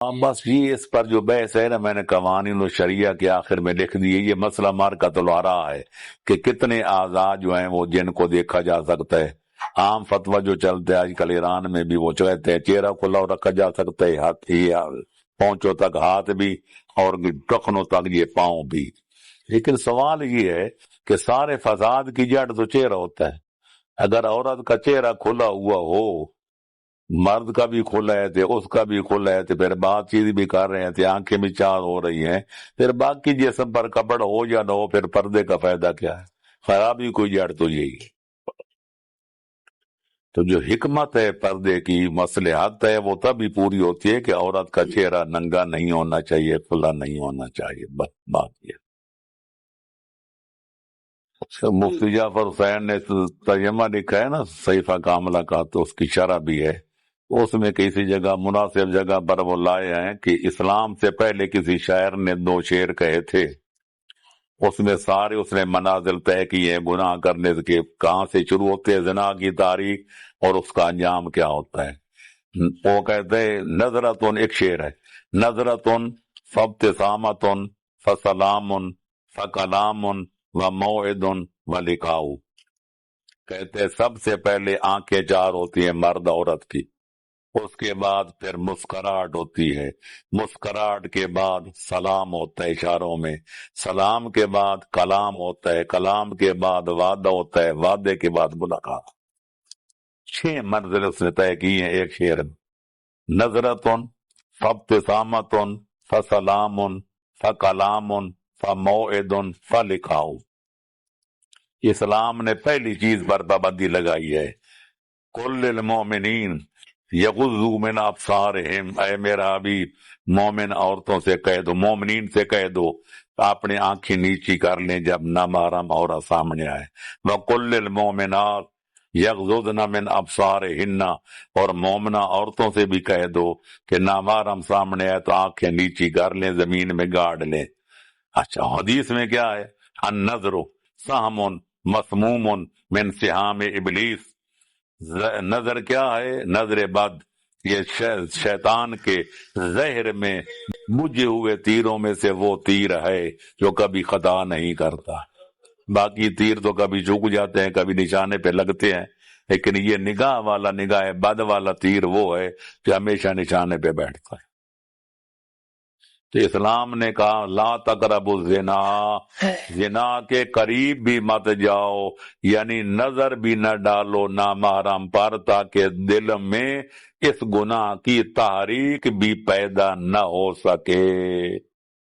بس یہ اس پر جو بحث ہے نا، میں نے قوانین و شریعہ کے آخر میں لکھ دی ہے، یہ مسئلہ مارکۃ الآراء ہے کہ کتنے اعضاء جو ہیں وہ جن کو دیکھا جا سکتا ہے۔ عام فتویٰ جو چلتے ہیں آج کل ایران میں بھی، وہ کہتے ہیں چہرہ کھلا رکھا جا سکتا ہے، ہاتھ پونچوں تک ہاتھ بھی اور ٹخنوں تک یہ پاؤں بھی۔ لیکن سوال یہ ہے کہ سارے فساد کی جڑ تو چہرہ ہوتا ہے۔ اگر عورت کا چہرہ کھلا ہوا ہو، مرد کا بھی کھلا ہے تھے، اس کا بھی کھلا ہے تھے، پھر بات چیت بھی کر رہے تھے، آنکھیں بھی چار ہو رہی ہیں، پھر باقی جسم پر کپڑ ہو یا نہ ہو، پھر پردے کا فائدہ کیا ہے؟ خرابی کوئی جڑ تو یہی ہے۔ تو جو حکمت ہے پردے کی، مصلحت ہے، وہ تب ہی پوری ہوتی ہے کہ عورت کا چہرہ ننگا نہیں ہونا چاہیے، کھلا نہیں ہونا چاہیے، بس بات یہ۔ مفتی جعفر حسین نے ترجمہ لکھا ہے نا صحیفہ کاملہ کا، تو اس کی شرح بھی ہے، اس میں کسی جگہ مناسب جگہ پر وہ لائے ہیں کہ اسلام سے پہلے کسی شاعر نے 2 شعر کہے تھے، اس میں سارے اس نے منازل طے کیے ہیں گناہ کرنے کے، کہاں سے شروع ہوتے ہیں زنا کی تاریخ اور اس کا انجام کیا ہوتا ہے۔ وہ کہتے ہیں نظرتن، ایک شعر ہے، نظرتن فابتسامتن فسلام فکلام وموعد ولقاء، کہتے ہیں سب سے پہلے آنکھیں 4 ہوتی ہیں مرد عورت کی، اس کے بعد پھر مسکراہٹ ہوتی ہے، مسکراہٹ کے بعد سلام ہوتا ہے اشاروں میں، سلام کے بعد کلام ہوتا ہے، کلام کے بعد وعدہ ہوتا ہے، وعدے کے بعد ملاقات۔ 6 منزل اس نے طے کی ہیں ایک شعر میں، نظرتن فابتسامتن فسلام فکلام فموعد فلقاء۔ اسلام نے پہلی چیز پر پابندی لگائی ہے، کل المومنین یغضوا من ابصارہم، اے میرا حبیب مومن عورتوں سے کہہ دو، مومنین سے کہہ دو اپنے آنکھیں نیچی کر لیں جب نامحرم عورت سامنے آئے، وَقُلْ لِلْمُؤْمِنَاتِ یغضضن من ابصارہن، اور مومنہ عورتوں سے بھی کہہ دو کہ نامحرم سامنے آئے تو آنکھیں نیچی کر لیں، زمین میں گاڑ لیں۔ اچھا حدیث میں کیا ہے؟ النظر سہم مسموم من سہام ابلیس، نظر کیا ہے؟ نظر بد، یہ شیطان کے زہر میں بجھے ہوئے تیروں میں سے وہ تیر ہے جو کبھی خطا نہیں کرتا۔ باقی تیر تو کبھی جھک جاتے ہیں، کبھی نشانے پہ لگتے ہیں، لیکن یہ نگاہ والا، نگاہ بد والا تیر وہ ہے جو ہمیشہ نشانے پہ بیٹھتا ہے۔ تو اسلام نے کہا لا تقربوا الزنا، زنا کے قریب بھی مت جاؤ، یعنی نظر بھی نہ ڈالو نامحرم پر، تاکہ دل میں اس گناہ کی تحریک بھی پیدا نہ ہو سکے۔